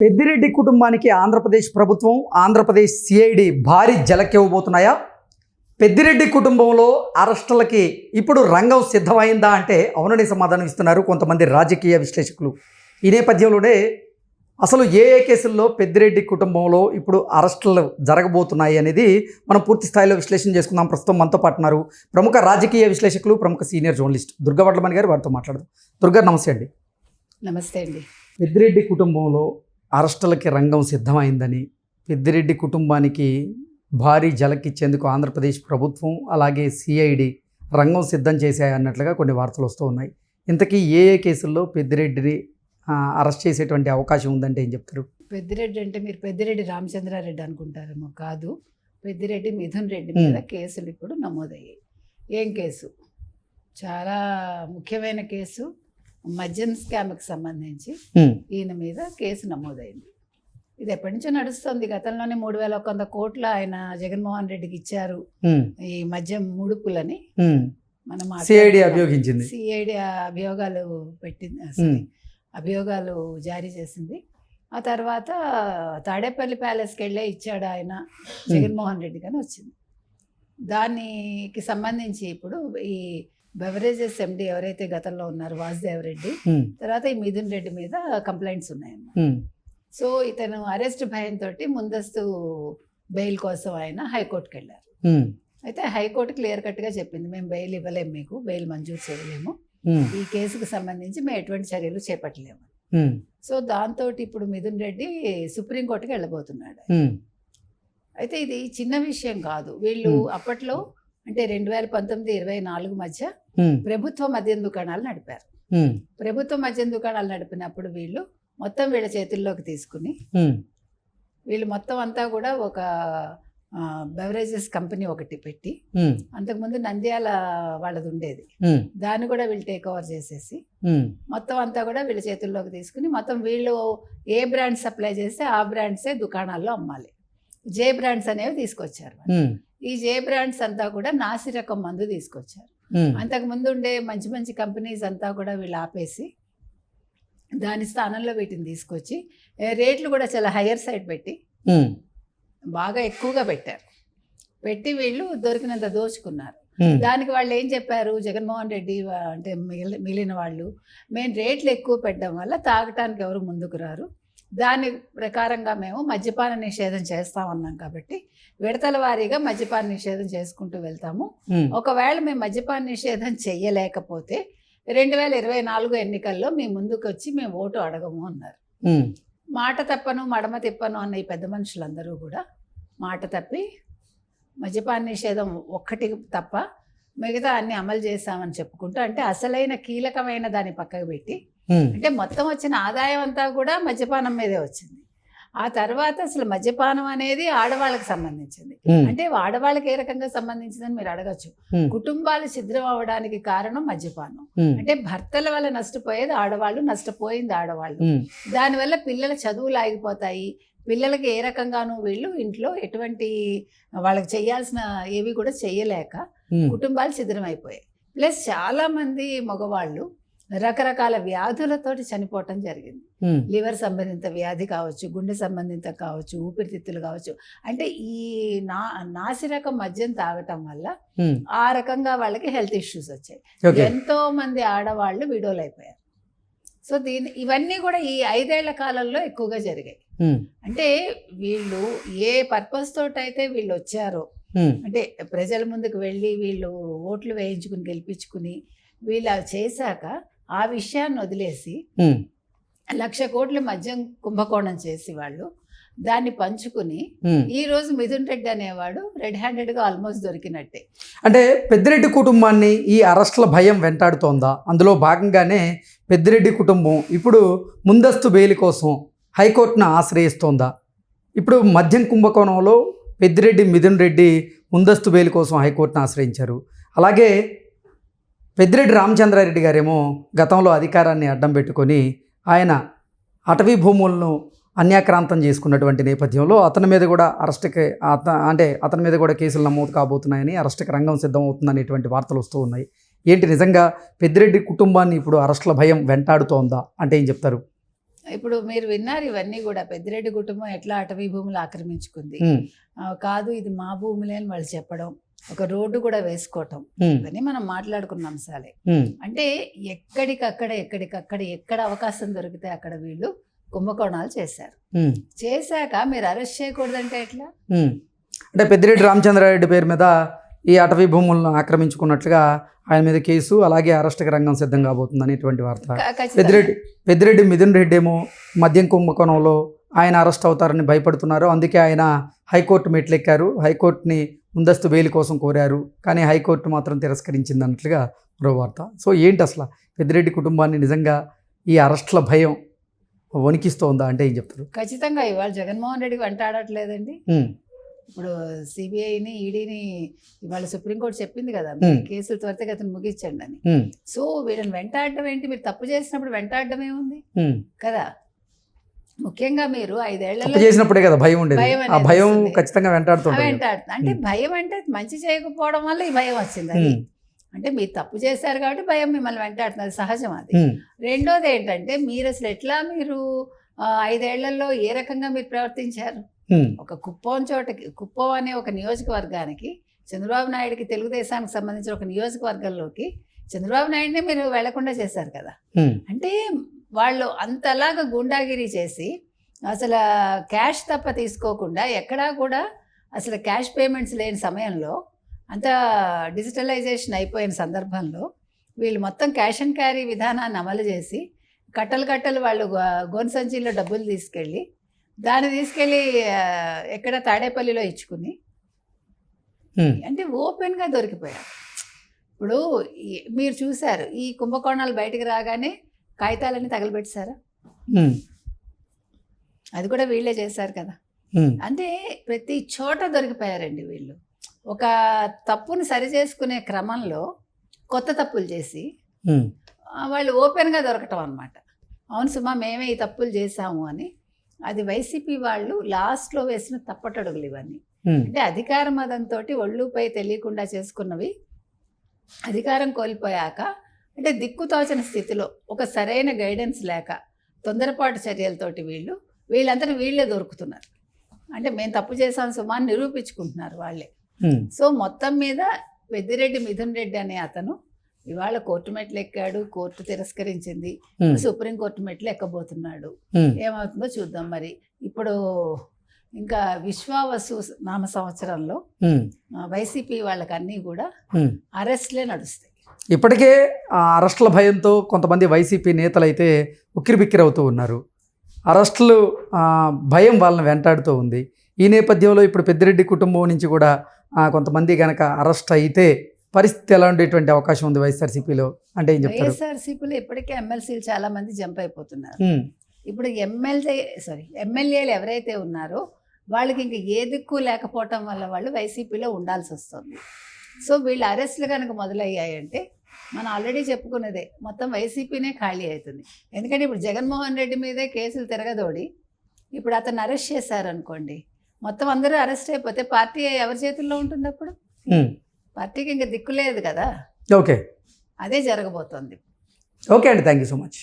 పెద్దిరెడ్డి కుటుంబానికి ఆంధ్రప్రదేశ్ ప్రభుత్వం, ఆంధ్రప్రదేశ్ సిఐడి భారీ జలకివ్వబోతున్నాయా? పెద్దిరెడ్డి కుటుంబంలో అరెస్టులకి ఇప్పుడు రంగం సిద్ధమైందా అంటే అవునని సమాధానం ఇస్తున్నారు కొంతమంది రాజకీయ విశ్లేషకులు. ఈ నేపథ్యంలోనే అసలు ఏ కేసుల్లో పెద్దిరెడ్డి కుటుంబంలో ఇప్పుడు అరెస్టులు జరగబోతున్నాయి అనేది మనం పూర్తి స్థాయిలో విశ్లేషణ చేసుకుందాం. ప్రస్తుతం మనతో పాటు ఉన్నారు ప్రముఖ రాజకీయ విశ్లేషకులు, ప్రముఖ సీనియర్ జర్నలిస్ట్ దుర్గా వడ్లమణి గారు. వారితో మాట్లాడదాం. దుర్గా, నమస్తే అండి. నమస్తే అండి. పెద్దిరెడ్డి కుటుంబంలో అరెస్టులకి రంగం సిద్ధమైందని, పెద్దిరెడ్డి కుటుంబానికి భారీ జలకిచ్చేందుకు ఆంధ్రప్రదేశ్ ప్రభుత్వం అలాగే సిఐడి రంగం సిద్ధం చేశాయన్నట్లుగా కొన్ని వార్తలు వస్తూ ఉన్నాయి. ఇంతకీ ఏ కేసుల్లో పెద్దిరెడ్డిని అరెస్ట్ చేసేటువంటి అవకాశం ఉందంటే ఏం చెప్తారు? పెద్దిరెడ్డి అంటే మీరు పెద్దిరెడ్డి రామచంద్రారెడ్డి అనుకుంటారేమో. కాదు, పెద్దిరెడ్డి మిథున్ రెడ్డి మీద కేసులు ఇప్పుడు నమోదయ్యాయి. ఏం కేసు? చాలా ముఖ్యమైన కేసు. మద్యం స్కామ్కి సంబంధించి ఈయన మీద కేసు నమోదైంది. ఇది ఎప్పటి నుంచో నడుస్తుంది. గతంలోనే 3,100 కోట్ల ఆయన జగన్మోహన్ రెడ్డికి ఇచ్చారు ఈ మద్యం ముడుపులని మనం సిఐడి అభియోగించింది. సిఐడి అభియోగాలు పెట్టింది, అభియోగాలు జారీ చేసింది. ఆ తర్వాత తాడేపల్లి ప్యాలెస్కి వెళ్ళే ఇచ్చాడు ఆయన జగన్మోహన్ రెడ్డి కానీ వచ్చింది. దానికి సంబంధించి ఇప్పుడు ఈ బెవరేజెస్ ఎండి ఎవరైతే గతంలో ఉన్నారు వాసుదేవ్ రెడ్డి, తర్వాత ఈ మిథున్ రెడ్డి మీద కంప్లైంట్స్ ఉన్నాయన్నమాట. సో ఇతను అరెస్ట్ భయంతో ముందస్తు బెయిల్ కోసం ఆయన హైకోర్టుకి వెళ్ళారు. అయితే హైకోర్టు క్లియర్ కట్గా చెప్పింది, మేము బెయిల్ ఇవ్వలేము, మీకు బెయిల్ మంజూరు చేయలేము, ఈ కేసుకు సంబంధించి మేము ఎటువంటి చర్యలు చేపట్టలేము. సో దాంతో ఇప్పుడు మిథున్ రెడ్డి సుప్రీంకోర్టుకి వెళ్ళబోతున్నాడు. అయితే ఇది చిన్న విషయం కాదు. వీళ్ళు అప్పట్లో అంటే 2019-24 మధ్య ప్రభుత్వ మద్యం దుకాణాలు నడిపారు. ప్రభుత్వ మద్యం దుకాణాలు నడిపినప్పుడు వీళ్ళు మొత్తం వీళ్ళ చేతుల్లోకి తీసుకుని వీళ్ళు మొత్తం అంతా కూడా ఒక బెవరేజెస్ కంపెనీ ఒకటి పెట్టి, అంతకుముందు నంద్యాల వాళ్ళది ఉండేది, దాన్ని కూడా వీళ్ళు టేక్ ఓవర్ చేసేసి మొత్తం అంతా కూడా వీళ్ళ చేతుల్లోకి తీసుకుని మొత్తం వీళ్ళు ఏ బ్రాండ్ సప్లై చేస్తే ఆ బ్రాండ్సే దుకాణాల్లో అమ్మాలి. జే బ్రాండ్స్ అనేవి తీసుకొచ్చారు. ఈ జే బ్రాండ్స్ అంతా కూడా నాసి రకం మందు తీసుకొచ్చారు. అంతకుముందు ఉండే మంచి మంచి కంపెనీస్ అంతా కూడా వీళ్ళు ఆపేసి దాని స్థానంలో వీటిని తీసుకొచ్చి రేట్లు కూడా చాలా హయ్యర్ సైడ్ పెట్టి బాగా ఎక్కువగా పెట్టారు. పెట్టి వీళ్ళు దొరికినంత దోచుకున్నారు. దానికి వాళ్ళు ఏం చెప్పారు, జగన్మోహన్ రెడ్డి అంటే మిగిలిన వాళ్ళు, మేము రేట్లు ఎక్కువ పెట్టడం వల్ల తాగటానికి ఎవరు ముందుకు రారు, దాని ప్రకారంగా మేము మద్యపాన నిషేధం చేస్తామన్నాం కాబట్టి విడతల వారీగా మద్యపాన నిషేధం చేసుకుంటూ వెళ్తాము. ఒకవేళ మేము మద్యపాన నిషేధం చెయ్యలేకపోతే 2024 ఎన్నికల్లో మీ ముందుకు వచ్చి మేము ఓటు అడగము అన్నారు. మాట తప్పను మడమ తిప్పను అన్న ఈ పెద్ద మనుషులందరూ కూడా మాట తప్పి మద్యపాన నిషేధం ఒక్కటి తప్ప మిగతా అన్ని అమలు చేశామని చెప్పుకుంటూ, అంటే అసలైన కీలకమైన దాన్ని పక్కకు పెట్టి, అంటే మొత్తం వచ్చిన ఆదాయం అంతా కూడా మద్యపానం మీదే వచ్చింది. ఆ తర్వాత అసలు మద్యపానం అనేది ఆడవాళ్ళకి సంబంధించింది. అంటే ఆడవాళ్ళకి ఏ రకంగా సంబంధించిందని మీరు అడగచ్చు. కుటుంబాలు ఛిద్రం అవ్వడానికి కారణం మద్యపానం. అంటే భర్తల వల్ల నష్టపోయేది ఆడవాళ్ళు, నష్టపోయింది ఆడవాళ్ళు. దానివల్ల పిల్లల చదువులు ఆగిపోతాయి. పిల్లలకి ఏ రకంగానూ వీళ్ళు ఇంట్లో ఎటువంటి వాళ్ళకి చేయాల్సిన ఏవి కూడా చెయ్యలేక కుటుంబాలు ఛిద్రం అయిపోయాయి. ప్లస్ చాలా మంది మగవాళ్ళు రకరకాల వ్యాధులతోటి చనిపోవటం జరిగింది. లివర్ సంబంధిత వ్యాధి కావచ్చు, గుండె సంబంధిత కావచ్చు, ఊపిరితిత్తులు కావచ్చు. అంటే ఈ నాసిరకం మద్యం తాగటం వల్ల ఆ రకంగా వాళ్ళకి హెల్త్ ఇష్యూస్ వచ్చాయి. ఎంతో మంది ఆడవాళ్ళు విడోలు అయిపోయారు. సో ఇవన్నీ కూడా ఈ 5 ఏళ్ల కాలంలో ఎక్కువగా జరిగాయి. అంటే వీళ్ళు ఏ పర్పస్ తోటి అయితే వీళ్ళు వచ్చారో, అంటే ప్రజల ముందుకు వెళ్ళి వీళ్ళు ఓట్లు వేయించుకుని గెలిపించుకుని వీళ్ళు చేశాక ఆ విషయాన్ని వదిలేసి 1,00,000 కోట్ల మద్యం కుంభకోణం చేసి వాళ్ళు దాన్ని పంచుకుని ఈ రోజు మిథున్ రెడ్డి అనేవాడు రెడ్ హ్యాండెడ్గా ఆల్మోస్ట్ దొరికినట్టే. అంటే పెద్దిరెడ్డి కుటుంబాన్ని ఈ అరెస్టుల భయం వెంటాడుతోందా? అందులో భాగంగానే పెద్దిరెడ్డి కుటుంబం ఇప్పుడు ముందస్తు బెయిల్ కోసం హైకోర్టును ఆశ్రయిస్తోందా? ఇప్పుడు మద్యం కుంభకోణంలో పెద్దిరెడ్డి మిథున్ రెడ్డి ముందస్తు బెయిల్ కోసం హైకోర్టును ఆశ్రయించారు. అలాగే పెద్దిరెడ్డి రామచంద్రారెడ్డి గారేమో గతంలో అధికారాన్ని అడ్డం పెట్టుకొని ఆయన అటవీ భూములను అన్యాక్రాంతం చేసుకున్నటువంటి నేపథ్యంలో అతని మీద కూడా అతని మీద కూడా కేసులు నమోదు కాబోతున్నాయని, అరెస్టుకి రంగం సిద్ధం అవుతుందనేటువంటి వార్తలు వస్తూ ఉన్నాయి. ఏంటి నిజంగా పెద్దిరెడ్డి కుటుంబాన్ని ఇప్పుడు అరెస్టుల భయం వెంటాడుతోందా అంటే ఏం చెప్తారు? ఇప్పుడు మీరు విన్నారు ఇవన్నీ కూడా, పెద్దిరెడ్డి కుటుంబం ఎట్లా అటవీ భూములు ఆక్రమించుకుంది, ఉమ్, కాదు ఇది మా భూములే అని వాళ్ళు చెప్పడం, ఒక రోడ్డు కూడా వేసుకోవటం, ఉమ్, ఇవన్నీ మనం మాట్లాడుకున్న అంశాలే. ఉమ్, అంటే ఎక్కడికక్కడ ఎక్కడ అవకాశం దొరికితే అక్కడ వీళ్ళు కుంభకోణాలు చేశారు. ఉమ్, చేశాక మీరు అరెస్ట్ చేయకూడదంటే ఎట్లా? ఉమ్. అంటే పెద్దిరెడ్డి రామచంద్రారెడ్డి పేరు మీద ఈ అటవీ భూములను ఆక్రమించుకున్నట్లుగా ఆయన మీద కేసు, అలాగే అరెస్ట్కి రంగం సిద్ధం కాబోతుంది అనేటువంటి వార్త. ఖచ్చితంగా. పెద్దిరెడ్డి మిథున్ రెడ్డి ఏమో మద్యం కుంభకోణంలో ఆయన అరెస్ట్ అవుతారని భయపడుతున్నారు, అందుకే ఆయన హైకోర్టు మెట్లెక్కారు, హైకోర్టుని ముందస్తు బెయిల్ కోసం కోరారు, కానీ హైకోర్టు మాత్రం తిరస్కరించింది అన్నట్లుగా మరో వార్త. సో ఏంటి అసలు పెద్దిరెడ్డి కుటుంబాన్ని నిజంగా ఈ అరెస్ట్ల భయం వణికిస్తోందా అంటే ఏం చెప్తారు? ఖచ్చితంగా ఇవాళ జగన్మోహన్ రెడ్డి వెంటాడట్లేదండి. ఉమ్, ఇప్పుడు సిబిఐని, ఈడీని ఇవాళ సుప్రీంకోర్టు చెప్పింది కదా, కేసులు త్వరితగతిని ముగించండి అని. ఉమ్, సో వీళ్ళని వెంటాడడం ఏంటి? మీరు తప్పు చేసినప్పుడు వెంటాడడం ఏముంది ఉమ్. కదా. ముఖ్యంగా మీరు తప్పు 5 ఏళ్లలో చేసినప్పుడే కదా భయం ఉండేది, భయం ఆ అనేది భయం వస్తుంది. ఖచ్చితంగా వెంటాడుతుంటుంది. వెంటాడుతుంది. అంటే భయం అంటే మంచి చేయకపోవడం వల్ల ఈ భయం వచ్చింది. అది అంటే మీరు తప్పు చేశారు కాబట్టి భయం మిమ్మల్ని వెంటాడుతుంది, అది సహజం. అది రెండోది ఏంటంటే మీరు అసలు ఎట్లా మీరు 5 ఏళ్లలో ఏ రకంగా మీరు ప్రవర్తించారు? ఒక కుప్పం అనే ఒక నియోజకవర్గానికి, చంద్రబాబు నాయుడుకి తెలుగుదేశానికి సంబంధించిన ఒక నియోజకవర్గంలోకి చంద్రబాబు నాయుడిని మీరు వెళ్లకుండా చేశారు కదా. అంటే వాళ్ళు అంతలాగా గుండాగిరి చేసి అసలు క్యాష్ తప్ప తీసుకోకుండా, ఎక్కడా కూడా అసలు క్యాష్ పేమెంట్స్ లేని సమయంలో, అంత డిజిటలైజేషన్ అయిపోయిన సందర్భంలో వీళ్ళు మొత్తం క్యాష్ అండ్ క్యారీ విధానాన్ని అమలు చేసి కట్టలు వాళ్ళు గోను సంచిలో డబ్బులు తీసుకెళ్ళి దాన్ని తీసుకెళ్ళి ఎక్కడ తాడేపల్లిలో ఇచ్చుకుని అంటే ఓపెన్గా దొరికిపోయారు. ఇప్పుడు మీరు చూశారు ఈ కుంభకోణాలు బయటికి రాగానే కాగితాలన్నీ తగలబెట్టారా? అది కూడా వీళ్ళే చేశారు కదా. అంటే ప్రతి చోట దొరికిపోయారండి వీళ్ళు. ఒక తప్పుని సరిచేసుకునే క్రమంలో కొత్త తప్పులు చేసి వాళ్ళు ఓపెన్గా దొరకటం అన్నమాట. అవును సుమా, మేమే ఈ తప్పులు చేశాము అని. అది వైసీపీ వాళ్ళు లాస్ట్లో వేసిన తప్పటడుగులు ఇవన్నీ. అంటే అధికార మదంతో ఒళ్ళుపై తెలియకుండా చేసుకున్నవి. అధికారం కోల్పోయాక అంటే దిక్కుతోచని స్థితిలో, ఒక సరైన గైడెన్స్ లేక, తొందరపాటు చర్యలతోటి వీళ్ళంతా వీళ్ళే దొరుకుతున్నారు. అంటే మేము తప్పు చేసాం సుమా అని నిరూపించుకుంటున్నారు వాళ్ళే. సో మొత్తం మీద పెద్దిరెడ్డి మిథున్ రెడ్డి అనే అతను ఇవాళ కోర్టు మెట్లు ఎక్కాడు, కోర్టు తిరస్కరించింది, సుప్రీంకోర్టు మెట్లు ఎక్కబోతున్నాడు. ఏమవుతుందో చూద్దాం. మరి ఇప్పుడు ఇంకా విశ్వావసు నామ సంవత్సరంలో వైసీపీ వాళ్ళకి అన్నీ కూడా అరెస్ట్లే నడుస్తాయి. ఇప్పటికే అరెస్టుల భయంతో కొంతమంది వైసీపీ నేతలు అయితే ఉక్కిరిబిక్కిరవుతూ ఉన్నారు. అరెస్టులు భయం వాళ్ళని వెంటాడుతూ ఉంది. ఈ నేపథ్యంలో ఇప్పుడు పెద్దిరెడ్డి కుటుంబం నుంచి కూడా కొంతమంది కనుక అరెస్ట్ అయితే పరిస్థితి ఎలా ఉండేటువంటి అవకాశం ఉంది వైఎస్ఆర్సీపీలో అంటే ఏం చెప్తారు? వైఎస్ఆర్సీపీలో ఇప్పటికే ఎమ్మెల్సీలు చాలా మంది జంప్ అయిపోతున్నారు. ఇప్పుడు ఎమ్మెల్యేలు ఎవరైతే ఉన్నారో వాళ్ళకి ఇంకా ఏ దిక్కు లేకపోవటం వల్ల వాళ్ళు వైసీపీలో ఉండాల్సి వస్తుంది. సో వీళ్ళ అరెస్టులు కనుక మొదలయ్యాయంటే మనం ఆల్రెడీ చెప్పుకున్నదే, మొత్తం వైసీపీనే ఖాళీ అవుతుంది. ఎందుకంటే ఇప్పుడు జగన్మోహన్ రెడ్డి మీదే కేసులు తిరగదోడి ఇప్పుడు అతను అరెస్ట్ చేశారనుకోండి, మొత్తం అందరూ అరెస్ట్ అయిపోతే పార్టీ ఎవరి చేతుల్లో ఉంటుంది? అప్పుడు పార్టీకి ఇంకా దిక్కు లేదు కదా. ఓకే, అదే జరగబోతోంది. ఓకే అండి, థ్యాంక్ యూ సో మచ్.